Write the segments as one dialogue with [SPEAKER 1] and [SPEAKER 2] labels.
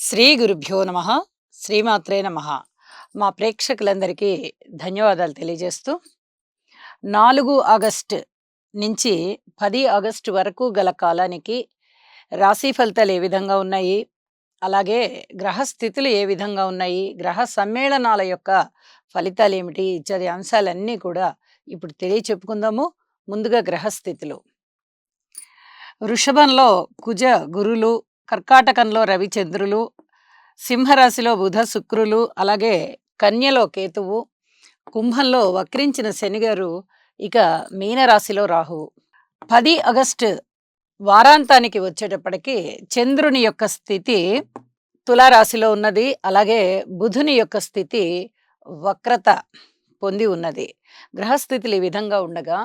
[SPEAKER 1] శ్రీ గురుభ్యో నమ. శ్రీమాత్రే నమ. మా ప్రేక్షకులందరికీ ధన్యవాదాలు తెలియజేస్తూ 4 ఆగస్టు నుంచి 10 ఆగస్టు వరకు గల కాలానికి రాశి ఫలితాలు ఏ విధంగా ఉన్నాయి, అలాగే గ్రహ స్థితులు ఏ విధంగా ఉన్నాయి, గ్రహ సమ్మేళనాల యొక్క ఫలితాలు ఏమిటి ఇత్యాది అంశాలన్నీ కూడా ఇప్పుడు చెప్పుకుందాము. ముందుగా గ్రహ స్థితులు. వృషభంలో కుజ గురులు, కర్కాటకంలో రవి చంద్రులు, సింహరాశిలో బుధ శుక్రులు, అలాగే కన్యలో కేతువు, కుంభంలో వక్రించిన శనిగారు, ఇక మీనరాశిలో రాహువు. 10 ఆగస్టు వారాంతానికి వచ్చేటప్పటికి చంద్రుని యొక్క స్థితి తులారాశిలో ఉన్నది. అలాగే బుధుని యొక్క స్థితి వక్రత పొంది ఉన్నది. గ్రహస్థితులు ఈ విధంగా ఉండగా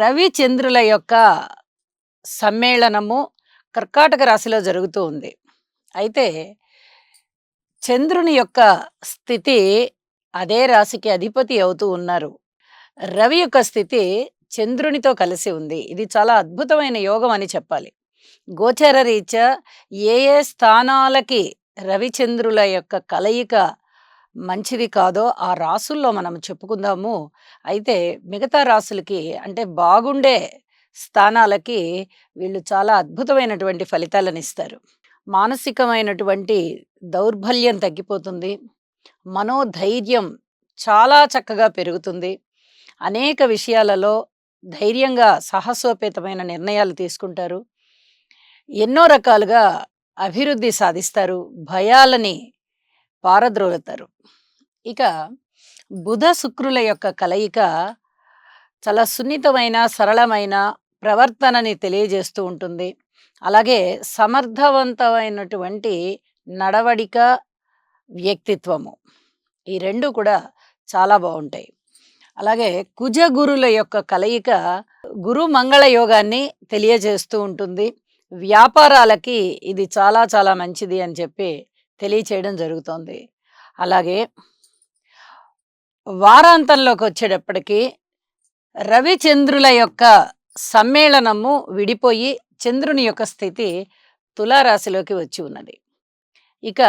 [SPEAKER 1] రవి చంద్రుల యొక్క సమ్మేళనము కర్కాటక రాశిలో జరుగుతూ ఉంది. అయితే చంద్రుని యొక్క స్థితి అదే రాశికి అధిపతి అవుతూ ఉన్నారు. రవి యొక్క స్థితి చంద్రునితో కలిసి ఉంది. ఇది చాలా అద్భుతమైన యోగం అని చెప్పాలి. గోచర రీత్యా ఏ ఏ స్థానాలకి రవిచంద్రుల యొక్క కలయిక మంచిది కాదో ఆ రాసుల్లో మనం చెప్పుకుందాము. అయితే మిగతా రాసులకి అంటే బాగుండే స్థానాలకి వీళ్ళు చాలా అద్భుతమైనటువంటి ఫలితాలను ఇస్తారు. మానసికమైనటువంటి దౌర్బల్యం తగ్గిపోతుంది. మనోధైర్యం చాలా చక్కగా పెరుగుతుంది. అనేక విషయాలలో ధైర్యంగా సాహసోపేతమైన నిర్ణయాలు తీసుకుంటారు. ఎన్నో రకాలుగా అభివృద్ధి సాధిస్తారు. భయాలని పారద్రోలుతారు. ఇక బుధ శుక్రుల యొక్క కలయిక చాలా సున్నితమైన, సరళమైన ప్రవర్తనని తెలియజేస్తూ ఉంటుంది. అలాగే సమర్థవంతమైనటువంటి నడవడిక, వ్యక్తిత్వము ఈ 2 కూడా చాలా బావుంటాయి. అలాగే కుజ గురుల యొక్క కలయిక గురు మంగళ యోగాన్ని తెలియజేస్తూ ఉంటుంది. వ్యాపారాలకి ఇది చాలా చాలా మంచిది అని చెప్పి తెలియచేయడం జరుగుతోంది. అలాగే వారాంతంలోకి వచ్చేటప్పటికి రవిచంద్రుల యొక్క సమ్మేళనము విడిపోయి చంద్రుని యొక్క స్థితి తులారాశిలోకి వచ్చి ఉన్నది. ఇక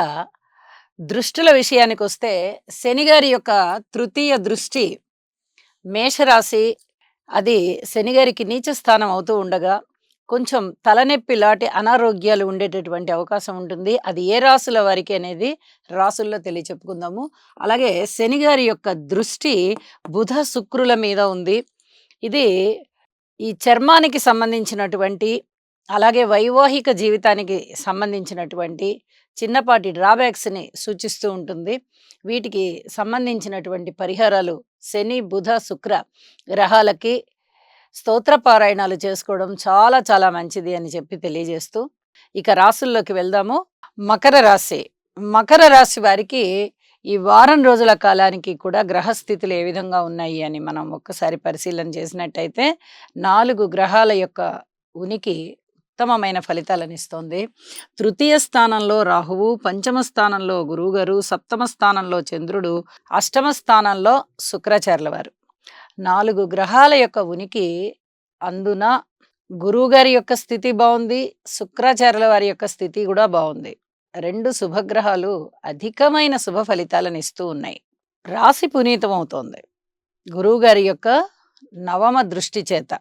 [SPEAKER 1] దృష్టుల విషయానికి వస్తే శనిగారి యొక్క తృతీయ దృష్టి మేషరాశి, అది శనిగారికి నీచ స్థానం అవుతూ ఉండగా కొంచెం తలనొప్పి లాంటి అనారోగ్యాలు ఉండేటటువంటి అవకాశం ఉంటుంది. అది ఏ రాసుల వారికి అనేది రాసుల్లో చెప్పుకుందాము. అలాగే శనిగారి యొక్క దృష్టి బుధ శుక్రుల మీద ఉంది. ఇది ఈ చర్మానికి సంబంధించినటువంటి, అలాగే వైవాహిక జీవితానికి సంబంధించినటువంటి చిన్నపాటి డ్రాబ్యాక్స్ని సూచిస్తూ ఉంటుంది. వీటికి సంబంధించినటువంటి పరిహారాలు శని, బుధ, శుక్ర గ్రహాలకి స్తోత్ర పారాయణాలు చేసుకోవడం చాలా చాలా మంచిది అని చెప్పి తెలియజేస్తూ ఇక రాసుల్లోకి వెళ్దాము. మకర రాశి. మకర రాశి వారికి ఈ వారం రోజుల కాలానికి కూడా గ్రహస్థితులు ఏ విధంగా ఉన్నాయి అని మనం ఒక్కసారి పరిశీలన చేసినట్టయితే 4 గ్రహాల యొక్క ఉనికి ఉత్తమమైన ఫలితాలను ఇస్తోంది. తృతీయ స్థానంలో రాహువు, పంచమ స్థానంలో గురువుగారు, సప్తమ స్థానంలో చంద్రుడు, అష్టమ స్థానంలో శుక్రాచార్యుల వారు. 4 గ్రహాల యొక్క ఉనికి. అందున గురువుగారి యొక్క స్థితి బాగుంది, శుక్రాచార్యుల వారి యొక్క స్థితి కూడా బాగుంది. 2 శుభగ్రహాలు అధికమైన శుభ ఫలితాలను ఇస్తూ ఉన్నాయి. రాశి పునీతం అవుతోంది గురువుగారి యొక్క నవమ దృష్టి చేత.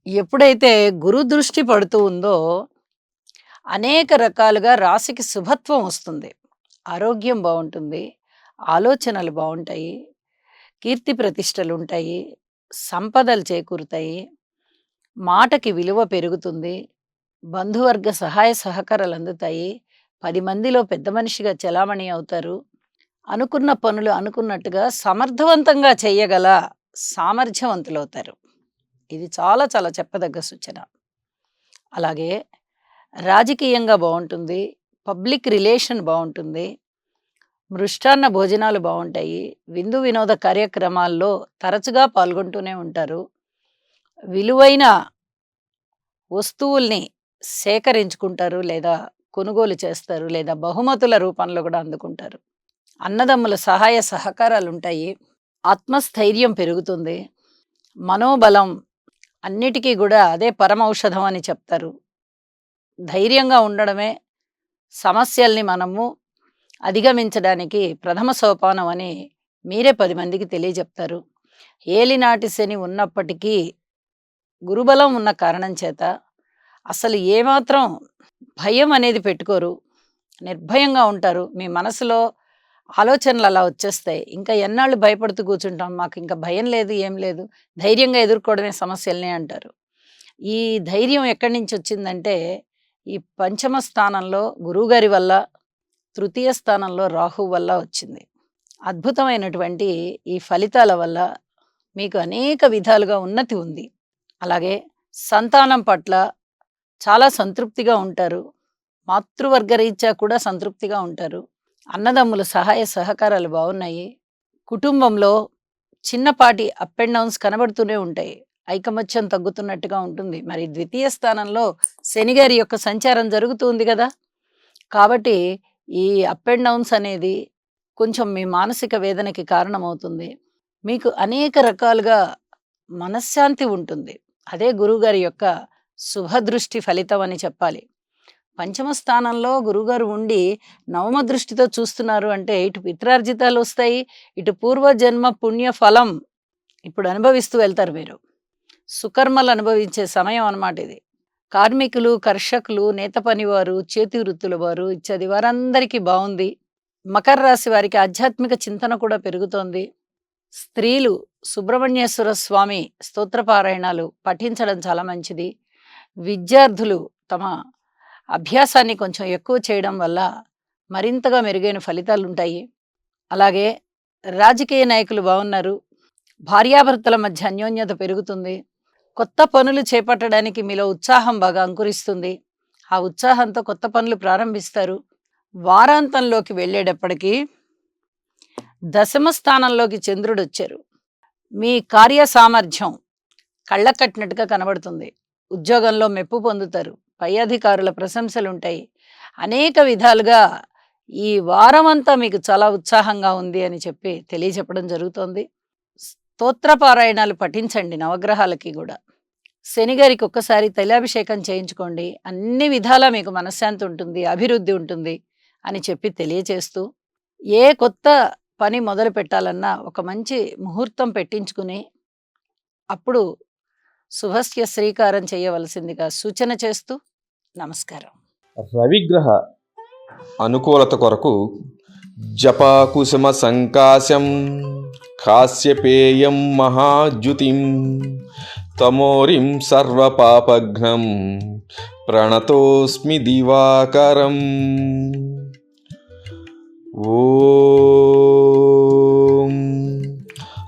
[SPEAKER 1] ఎప్పుడైతే గురు దృష్టి పడుతూ ఉందో అనేక రకాలుగా రాశికి శుభత్వం వస్తుంది. ఆరోగ్యం బాగుంటుంది, ఆలోచనలు బాగుంటాయి, కీర్తి ప్రతిష్టలు ఉంటాయి, సంపదలు చేకూరుతాయి, మాటకి విలువ పెరుగుతుంది, బంధువర్గ సహాయ సహకారాలు అందుతాయి, 10 మందిలో పెద్ద మనిషిగా చలామణి అవుతారు, అనుకున్న పనులు అనుకున్నట్టుగా సమర్థవంతంగా చేయగల సామర్థ్యవంతులవుతారు. ఇది చాలా చాలా చెప్పదగ్గ సూచన. అలాగే రాజకీయంగా బాగుంటుంది, పబ్లిక్ రిలేషన్ బాగుంటుంది, మృష్టాన్న భోజనాలు బాగుంటాయి, విందు వినోద కార్యక్రమాల్లో తరచుగా పాల్గొంటూనే ఉంటారు, విలువైన వస్తువుల్ని సేకరించుకుంటారు, లేదా కొనుగోలు చేస్తారు, లేదా బహుమతుల రూపంలో కూడా అందుకుంటారు. అన్నదమ్ముల సహాయ సహకారాలు ఉంటాయి, ఆత్మస్థైర్యం పెరుగుతుంది, మనోబలం అన్నిటికీ కూడా అదే పరమౌషధం అని చెప్తారు. ధైర్యంగా ఉండడమే సమస్యల్ని మనము అధిగమించడానికి ప్రథమ సోపానం అని మీరే 10 మందికి తెలియజెప్తారు. ఏలినాటి శని ఉన్నప్పటికీ గురుబలం ఉన్న కారణం చేత అసలు ఏమాత్రం భయం అనేది పెట్టుకోరు. నిర్భయంగా ఉంటారు. మీ మనసులో ఆలోచనలు అలా వచ్చేస్తాయి. ఇంకా ఎన్నాళ్ళు భయపడుతూ కూర్చుంటాం, మాకింక భయం లేదు, ఏం లేదు, ధైర్యంగా ఎదుర్కోవడమే సమస్యల్ని అంటారు. ఈ ధైర్యం ఎక్కడి నుంచి వచ్చిందంటే, ఈ పంచమ స్థానంలో గురువుగారి వల్ల, తృతీయ స్థానంలో రాహువు వల్ల వచ్చింది. అద్భుతమైనటువంటి ఈ ఫలితాల వల్ల మీకు అనేక విధాలుగా ఉన్నతి ఉంది. అలాగే సంతానం పట్ల చాలా సంతృప్తిగా ఉంటారు. మాతృవర్గ రీత్యా కూడా సంతృప్తిగా ఉంటారు. అన్నదమ్ముల సహాయ సహకారాలు బాగున్నాయి. కుటుంబంలో చిన్నపాటి అప్ అండ్ డౌన్స్ కనబడుతూనే ఉంటాయి. ఐకమత్యం తగ్గుతున్నట్టుగా ఉంటుంది. మరి ద్వితీయ స్థానంలో శని గారి యొక్క సంచారం జరుగుతూ ఉంది కదా! కాబట్టి ఈ అప్ అండ్ డౌన్స్ అనేది కొంచెం మీ మానసిక వేదనకి కారణమవుతుంది. మీకు అనేక రకాలుగా మనశ్శాంతి ఉంటుంది. అదే గురువుగారి యొక్క శుభదృష్టి ఫలితం అని చెప్పాలి. పంచమ స్థానంలో గురువుగారు ఉండి నవమ దృష్టితో చూస్తున్నారు అంటే ఇటు పిత్రార్జితాలు వస్తాయి, ఇటు పూర్వజన్మ పుణ్య ఫలం ఇప్పుడు అనుభవిస్తూ వెళ్తారు మీరు. సుకర్మలు అనుభవించే సమయం అన్నమాట ఇది. కార్మికులు, కర్షకులు, నేత పనివారు, చేతి వృత్తుల వారు ఇత్యాది వారందరికీ బాగుంది. మకర రాశి వారికి ఆధ్యాత్మిక చింతన కూడా పెరుగుతోంది. స్త్రీలు సుబ్రహ్మణ్యేశ్వర స్వామి స్తోత్రపారాయణాలు పఠించడం చాలా మంచిది. విద్యార్థులు తమ అభ్యాసాన్ని కొంచెం ఎక్కువ చేయడం వల్ల మరింతగా మెరుగైన ఫలితాలు ఉంటాయి. అలాగే రాజకీయ నాయకులు బాగున్నారు. భార్యాభర్తల మధ్య అన్యోన్యత పెరుగుతుంది. కొత్త పనులు చేపట్టడానికి మీలో ఉత్సాహం బాగా అంకురిస్తుంది. ఆ ఉత్సాహంతో కొత్త పనులు ప్రారంభిస్తారు. వారాంతంలోకి వెళ్ళేటప్పటికీ దశమ స్థానంలోకి చంద్రుడు వచ్చారు. మీ కార్య సామర్థ్యం కళ్ళకు కట్టినట్టుగా కనబడుతుంది. ఉద్యోగంలో మెప్పు పొందుతారు. పై అధికారుల ప్రశంసలుంటాయి. అనేక విధాలుగా ఈ వారమంతా మీకు చాలా ఉత్సాహంగా ఉంది అని చెప్పి తెలియచెప్పడం జరుగుతోంది. స్తోత్రపారాయణాలు పఠించండి నవగ్రహాలకి కూడా. శనిగారికి ఒక్కసారి తైలాభిషేకం చేయించుకోండి. అన్ని విధాలా మీకు మనశ్శాంతి ఉంటుంది, అభివృద్ధి ఉంటుంది అని చెప్పి తెలియచేస్తూ, ఏ కొత్త పని మొదలు పెట్టాలన్నా ఒక మంచి ముహూర్తం పెట్టించుకుని అప్పుడు శుభస్య శ్రీకారం చేయవలసిందిగా సూచన చేస్తూ నమస్కారం.
[SPEAKER 2] రవిగ్రహ అనుకూలత కొరకు జపాకుసుమ సంకాశం కాశ్యపేయం మహాద్యుతిం తమోరిం సర్వపాపఘ్నం ప్రణతోస్మి దివాకరం. ఓం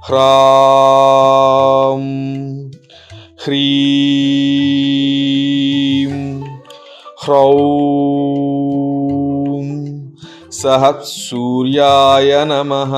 [SPEAKER 2] హ్రాం హ్రీం హ్రౌం సహ సూర్యాయ నమః.